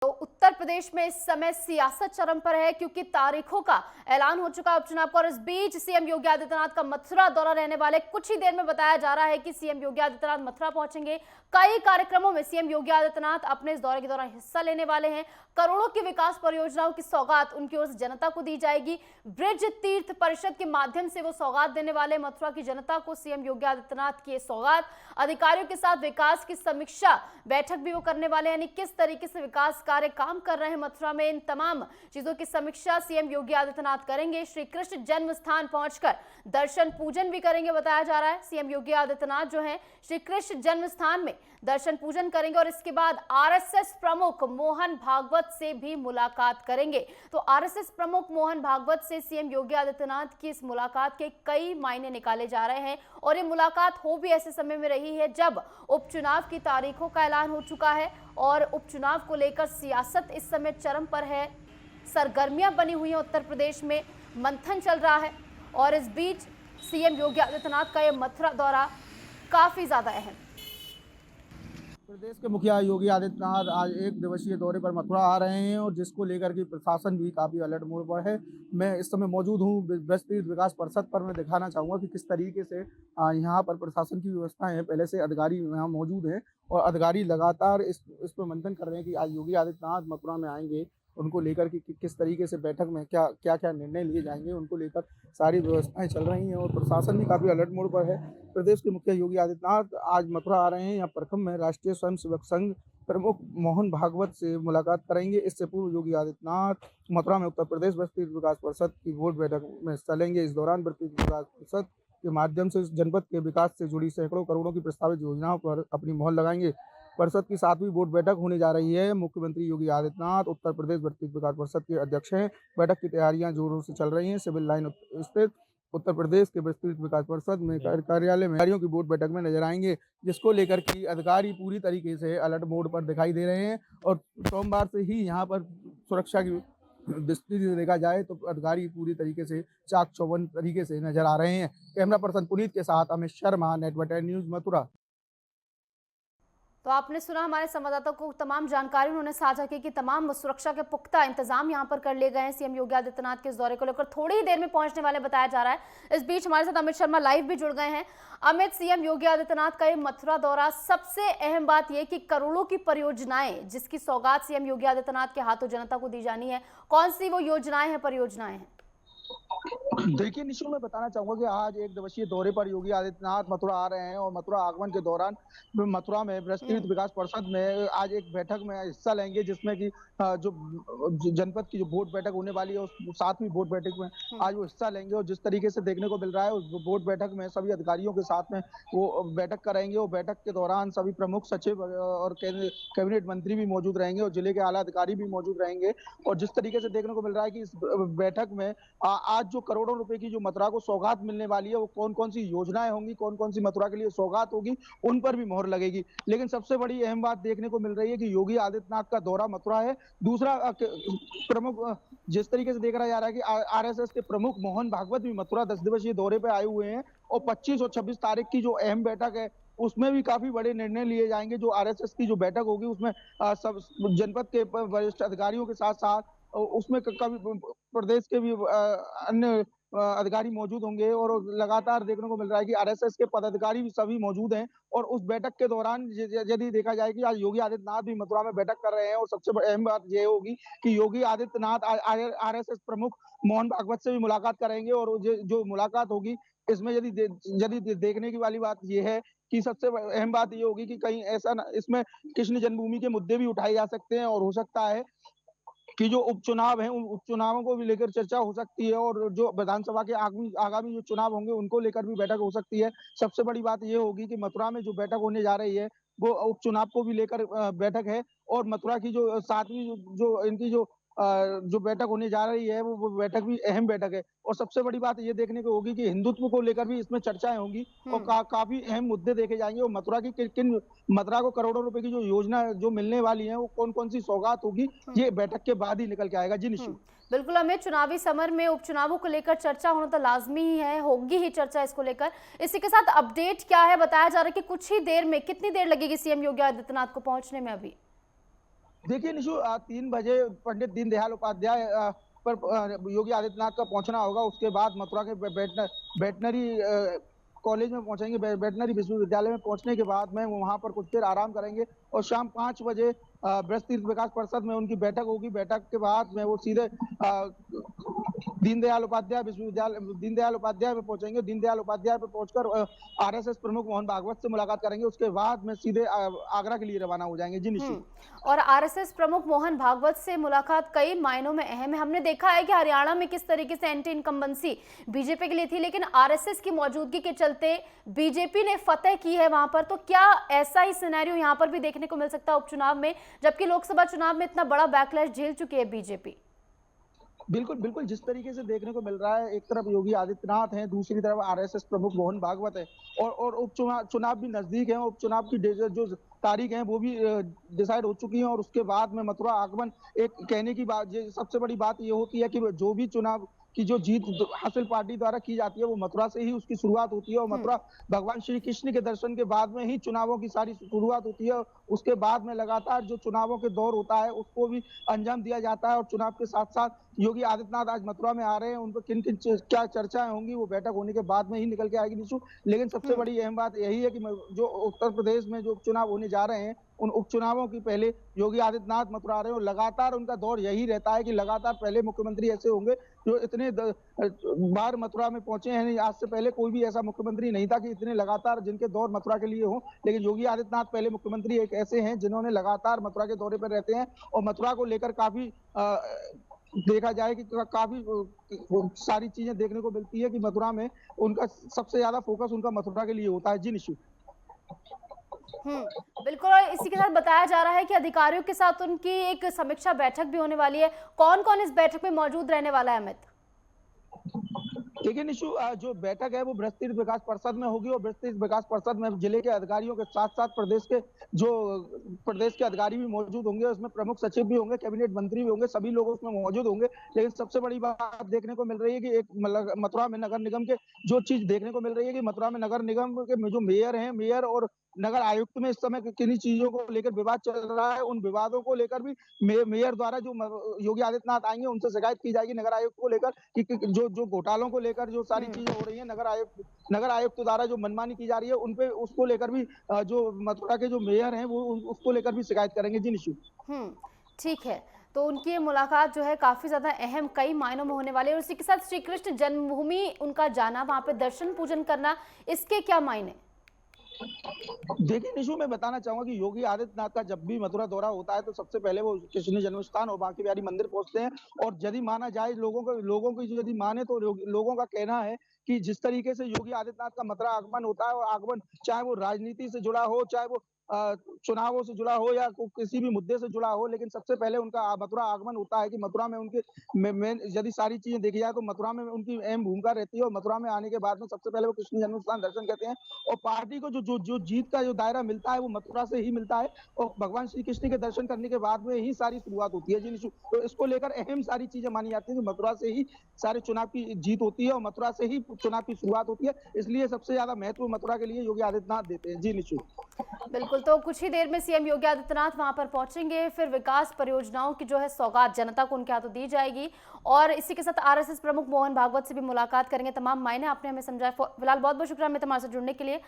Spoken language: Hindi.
तो उत्तर प्रदेश में इस समय सियासत चरम पर है क्योंकि तारीखों का ऐलान हो चुका है उपचुनाव का। और इस बीच सीएम योगी आदित्यनाथ का मथुरा दौरा रहने वाले कुछ ही देर में बताया जा रहा है कि सीएम योगी आदित्यनाथ मथुरा पहुंचेंगे। कई कार्यक्रमों में सीएम योगी आदित्यनाथ अपने इस दौरे के दौरान हिस्सा लेने वाले हैं। करोड़ों की विकास परियोजनाओं की सौगात उनकी ओर से जनता को दी जाएगी। ब्रिज तीर्थ परिषद के माध्यम से वो सौगात देने वाले मथुरा की जनता को सीएम योगी आदित्यनाथ की सौगात। अधिकारियों के साथ विकास की समीक्षा बैठक भी वो करने वाले हैं, यानी किस तरीके से विकास कार्य काम कर रहे हैं मथुरा में, इन तमाम चीजों की समीक्षा सीएम योगी आदित्यनाथ करेंगे। श्री कृष्ण जन्म स्थान पहुंचकर दर्शन पूजन भी करेंगे। बताया जा रहा है सीएम योगी आदित्यनाथ जो है श्री कृष्ण जन्म स्थान में दर्शन पूजन करेंगे और इसके बाद आरएसएस प्रमुख मोहन भागवत से भी मुलाकात करेंगे। तो आरएसएस प्रमुख मोहन भागवत से सीएम योगी आदित्यनाथ की इस मुलाकात के कई मायने निकाले जा रहे हैं और ये मुलाकात हो भी ऐसे समय में रही है जब उपचुनाव की तारीखों का ऐलान हो चुका है और उपचुनाव को लेकर सियासत इस समय चरम पर है। सरगर्मियां बनी हुई हैं, उत्तर प्रदेश में मंथन चल रहा है और इस बीच सीएम योगी आदित्यनाथ का यह मथुरा दौरा काफी ज्यादा अहम। प्रदेश के मुखिया योगी आदित्यनाथ आज एक दिवसीय दौरे पर मथुरा आ रहे हैं और जिसको लेकर के प्रशासन भी काफी अलर्ट मोड पर है। मैं इस समय मौजूद हूँ ब्रज तीर्थ विकास परिषद पर। मैं दिखाना चाहूँगा कि किस तरीके से यहाँ पर प्रशासन की व्यवस्थाएं हैं। पहले से अधिकारी यहाँ मौजूद हैं और अधिकारी लगातार इस पर मंथन कर रहे हैं कि आज योगी आदित्यनाथ मथुरा में आएंगे, उनको लेकर के किस तरीके से बैठक में क्या क्या निर्णय लिए जाएंगे, उनको लेकर सारी व्यवस्थाएं चल रही हैं और प्रशासन भी काफ़ी अलर्ट मोड पर है। प्रदेश के मुखिया योगी आदित्यनाथ आज मथुरा आ रहे हैं। यहाँ प्रथम में राष्ट्रीय स्वयंसेवक संघ प्रमुख मोहन भागवत से मुलाकात करेंगे। इससे पूर्व योगी आदित्यनाथ मथुरा में उत्तर प्रदेश ब्रज तीर्थ विकास परिषद की बोर्ड बैठक में हिस्सा लेंगे। इस दौरान ब्रज तीर्थ विकास परिषद के माध्यम से जनपद के विकास से जुड़ी सैकड़ों करोड़ों की प्रस्तावित योजनाओं पर अपनी मोहर लगाएंगे। परिषद की 7वीं बोर्ड बैठक होने जा रही है। मुख्यमंत्री योगी आदित्यनाथ उत्तर प्रदेश ब्रज तीर्थ विकास परिषद के अध्यक्ष हैं। बैठक की तैयारियां जोरों से चल रही हैं। सिविल लाइन स्थित उत्तर प्रदेश के ब्रज तीर्थ विकास परिषद में कार्यालय में अधिकारियों की बोर्ड बैठक में नजर आएंगे, जिसको लेकर कि अधिकारी पूरी तरीके से अलर्ट मोड पर दिखाई दे रहे हैं। और सोमवार से ही यहाँ पर सुरक्षा की दृष्टि से देखा जाए तो अधिकारी पूरी तरीके से चाक चौबंद तरीके से नजर आ रहे हैं। कैमरा पर्सन पुनीत के साथ अमित शर्मा, नेटवर्क न्यूज मथुरा। तो आपने सुना हमारे संवाददाता को तमाम जानकारी उन्होंने साझा की कि तमाम सुरक्षा के पुख्ता इंतजाम यहां पर कर लिए गए हैं सीएम योगी आदित्यनाथ के इस दौरे को लेकर थोड़ी ही देर में पहुंचने वाले बताया जा रहा है। इस बीच हमारे साथ अमित शर्मा लाइव भी जुड़ गए हैं। अमित, सीएम योगी आदित्यनाथ का ये मथुरा दौरा, सबसे अहम बात यह कि करोड़ों की परियोजनाएं जिसकी सौगात सीएम योगी आदित्यनाथ के हाथों जनता को दी जानी है, कौन सी वो योजनाएं हैं, परियोजनाएं हैं? देखिए निशु, मैं बताना चाहूंगा कि आज एक दिवसीय दौरे पर योगी आदित्यनाथ मथुरा आ रहे हैं और मथुरा आगमन के दौरान मथुरा में ब्रज तीर्थ विकास परिषद में आज एक बैठक में हिस्सा लेंगे, जिसमें कि जो जनपद की जो बोर्ड बैठक होने वाली है उस 7वीं बोर्ड बैठक में आज वो हिस्सा लेंगे। और जिस तरीके से देखने को मिल रहा है उस बोर्ड बैठक में सभी अधिकारियों के साथ में वो बैठक करेंगे और बैठक के दौरान सभी प्रमुख सचिव और कैबिनेट मंत्री भी मौजूद रहेंगे और जिले के आला अधिकारी भी मौजूद रहेंगे। और जिस तरीके से देखने को मिल रहा है कि इस बैठक में आज जो करोड़ों रुपए की जो मथुरा को सौगात मिलने वाली है, वो कौन कौन सी योजनाएं होंगी, कौन कौन सी मथुरा के लिए सौगात होगी, उन पर भी मोहर लगेगी। लेकिन सबसे बड़ी अहम बात देखने को मिल रही है कि योगी आदित्यनाथ का दौरा मथुरा है। दूसरा प्रमुख जिस तरीके से देखा जा रहा है कि आरएसएस के प्रमुख मोहन भागवत भी मथुरा 10 दिवसीय दौरे पे आए हुए हैं और 25 और 26 तारीख की जो अहम बैठक है उसमें भी काफी बड़े निर्णय लिए जाएंगे। जो आरएसएस की जो बैठक होगी उसमें सब जनपद के वरिष्ठ अधिकारियों के साथ साथ उसमें कभी प्रदेश के भी अन्य अधिकारी मौजूद होंगे और लगातार देखने को मिल रहा है कि आरएसएस के पदाधिकारी भी सभी मौजूद हैं। और उस बैठक के दौरान यदि देखा जाए कि आज योगी आदित्यनाथ भी मथुरा में बैठक कर रहे हैं और सबसे अहम बात यह होगी कि योगी आदित्यनाथ आरएसएस प्रमुख मोहन भागवत से भी मुलाकात करेंगे। और जो मुलाकात होगी इसमें यदि देखने की वाली बात यह है कि सबसे अहम बात ये होगी कि कहीं ऐसा इसमें कृष्ण जन्मभूमि के मुद्दे भी उठाए जा सकते हैं और हो सकता है कि जो उपचुनाव है उन उपचुनावों को भी लेकर चर्चा हो सकती है और जो विधानसभा के आगामी जो चुनाव होंगे उनको लेकर भी बैठक हो सकती है। सबसे बड़ी बात ये होगी कि मथुरा में जो बैठक होने जा रही है वो उपचुनाव को भी लेकर बैठक है। और मथुरा की जो 7वीं जो इनकी जो बैठक होने जा रही है वो बैठक भी अहम बैठक है। और सबसे बड़ी बात ये देखने को होगी कि हिंदुत्व को लेकर भी इसमें चर्चाएं होंगी और काफी अहम मुद्दे देखे जाएंगे। और मथुरा की किन मथुरा को करोड़ों रुपए की जो योजना जो मिलने वाली है वो कौन कौन सी सौगात होगी, ये बैठक के बाद ही निकल के आएगा। जी निशु। बिल्कुल हमें चुनावी समर में उपचुनावों को लेकर चर्चा होना तो लाजमी ही है, होगी ही चर्चा इसको लेकर। इसी के साथ अपडेट क्या है, बताया जा रहा है कि कुछ ही देर में, कितनी देर लगेगी सीएम योगी आदित्यनाथ को पहुंचने में? अभी देखिए निशु 3 बजे पंडित दीनदयाल उपाध्याय पर योगी आदित्यनाथ का पहुंचना होगा। उसके बाद मथुरा के वेटनरी कॉलेज में पहुंचेंगे। वेटनरी विश्वविद्यालय में पहुंचने के बाद में वहां पर कुछ देर आराम करेंगे और शाम 5 बजे ब्रज तीर्थ विकास परिषद में उनकी बैठक होगी। बैठक के बाद में वो सीधे दीनदयाल उपाध्याय पे पहुंचेंगे। दीनदयाल उपाध्याय पे पहुंचकर आरएसएस प्रमुख मोहन भागवत से मुलाकात करेंगे। उसके बाद में सीधे आगरा के लिए रवाना हो जाएंगे। जी निशु। और आरएसएस प्रमुख मोहन भागवत से मुलाकात कई मायनों में अहम है। हमने देखा है कि हरियाणा में किस तरीके से एंटी इनकम्बेंसी बीजेपी के लिए थी, लेकिन आरएसएस की मौजूदगी के चलते बीजेपी ने फतह की है वहां पर। तो क्या ऐसा ही सिनेरियो यहां पर भी देखने को मिल सकता है उपचुनाव में, जबकि लोकसभा चुनाव में इतना बड़ा बैकलैश झेल चुकी है बीजेपी? बिल्कुल, बिल्कुल, जिस तरीके से देखने को मिल रहा है, एक तरफ योगी आदित्यनाथ हैं, दूसरी तरफ आरएसएस प्रमुख मोहन भागवत है और चुनाव भी नजदीक है। उपचुनाव की जो तारीख है वो भी डिसाइड हो चुकी है और उसके बाद में मथुरा आगमन एक कहने की बात, सबसे बड़ी बात ये होती है कि जो भी चुनाव की जो जीत हासिल पार्टी द्वारा की जाती है वो मथुरा से ही उसकी शुरुआत होती है और मथुरा भगवान श्री कृष्ण के दर्शन के बाद में ही चुनावों की सारी शुरुआत होती है। उसके बाद में लगातार जो चुनावों के दौर होता है उसको भी अंजाम दिया जाता है और चुनाव के साथ साथ योगी आदित्यनाथ आज मथुरा में आ रहे हैं। उन पर किन किन क्या चर्चाएं होंगी वो बैठक होने के बाद में ही निकल के आएगी निशु। लेकिन सबसे बड़ी अहम बात यही है कि जो उत्तर प्रदेश में जो उपचुनाव होने जा रहे हैं उन उपचुनावों की पहले योगी आदित्यनाथ मथुरा आ रहे हैं और लगातार उनका दौर यही रहता है कि लगातार पहले मुख्यमंत्री ऐसे होंगे जो इतने बार मथुरा में पहुंचे हैं। आज से पहले कोई भी ऐसा मुख्यमंत्री नहीं था कि इतने लगातार जिनके दौर मथुरा के लिए हो। लेकिन योगी आदित्यनाथ पहले मुख्यमंत्री एक ऐसे हैं जिन्होंने लगातार मथुरा के दौरे पर रहते हैं और मथुरा को लेकर काफी देखा जाए कि काफी सारी चीजें देखने को मिलती है कि मथुरा में उनका सबसे ज्यादा फोकस उनका मथुरा के लिए होता है। जी निशु। बिल्कुल। और इसी के साथ बताया जा रहा है कि अधिकारियों के साथ उनकी एक समीक्षा बैठक भी होने वाली है। कौन कौन इस बैठक में मौजूद रहने वाला है अमित? देखिए निशु, जो बैठक है वो ब्रज तीर्थ विकास परिषद में होगी और ब्रज तीर्थ विकास परिषद में जिले के अधिकारियों के साथ साथ प्रदेश के अधिकारी भी मौजूद होंगे। उसमें प्रमुख सचिव भी होंगे, कैबिनेट मंत्री भी होंगे, सभी लोग उसमें मौजूद होंगे। लेकिन सबसे बड़ी बात देखने को मिल रही है कि एक मथुरा में नगर निगम के जो चीज देखने को मिल रही है कि मथुरा में नगर निगम के जो मेयर हैं, मेयर और नगर आयुक्त में इस समय किन्हीं चीजों को लेकर विवाद चल रहा है। उन विवादों को लेकर भी मेयर द्वारा जो योगी आदित्यनाथ आएंगे उनसे शिकायत की जाएगी नगर आयुक्त को लेकर कि जो घोटालों को लेकर जो सारी चीजें हो रही है नगर आयुक्त द्वारा जो मनमानी की जा रही है उन पे उसको लेकर भी जो मथुरा के जो मेयर हैं वो उसको लेकर भी शिकायत करेंगे। जी निशु। ठीक है। तो उनकी ये मुलाकात जो है काफी ज्यादा अहम कई मायनों में होने वाली है और उसी के साथ श्री कृष्ण जन्मभूमि उनका जाना, वहां पे दर्शन पूजन करना, इसके क्या मायने? देखिए निशु, मैं बताना चाहूंगा कि योगी आदित्यनाथ का जब भी मथुरा दौरा होता है तो सबसे पहले वो कृष्ण जन्म स्थान और बांके बिहारी मंदिर पहुंचते हैं। और यदि माना जाए लोगों की यदि माने तो लोगों का कहना है कि जिस तरीके से योगी आदित्यनाथ का मथुरा आगमन होता है और आगमन चाहे वो राजनीति से जुड़ा हो, चाहे वो चुनावों से जुड़ा हो या किसी भी मुद्दे से जुड़ा हो, लेकिन सबसे पहले उनका मथुरा आगमन होता है कि मथुरा में उनके यदि सारी चीजें देखी जाए तो मथुरा में उनकी अहम भूमिका रहती है और मथुरा में आने के बाद में सबसे पहले वो कृष्ण जन्म स्थान दर्शन करते हैं और पार्टी को जो जीत का जो दायरा मिलता है वो मथुरा से ही मिलता है और भगवान श्री कृष्ण के दर्शन करने के बाद में ही सारी शुरुआत होती है। जी निशु। तो इसको लेकर अहम सारी चीजें मानी जाती है कि मथुरा से ही सारे चुनाव की जीत होती है और मथुरा से ही चुनाव की शुरुआत होती है। इसलिए सबसे ज्यादा महत्व मथुरा के लिए योगी आदित्यनाथ देते हैं। जी निशु। बिल्कुल। तो कुछ ही देर में सीएम योगी आदित्यनाथ वहां पर पहुंचेंगे, फिर विकास परियोजनाओं की जो है सौगात जनता को उनके हाथों दी जाएगी और इसी के साथ आरएसएस प्रमुख मोहन भागवत से भी मुलाकात करेंगे। तमाम मायने आपने हमें समझाया। फिलहाल बहुत बहुत शुक्रिया अमित हमारे से जुड़ने के लिए।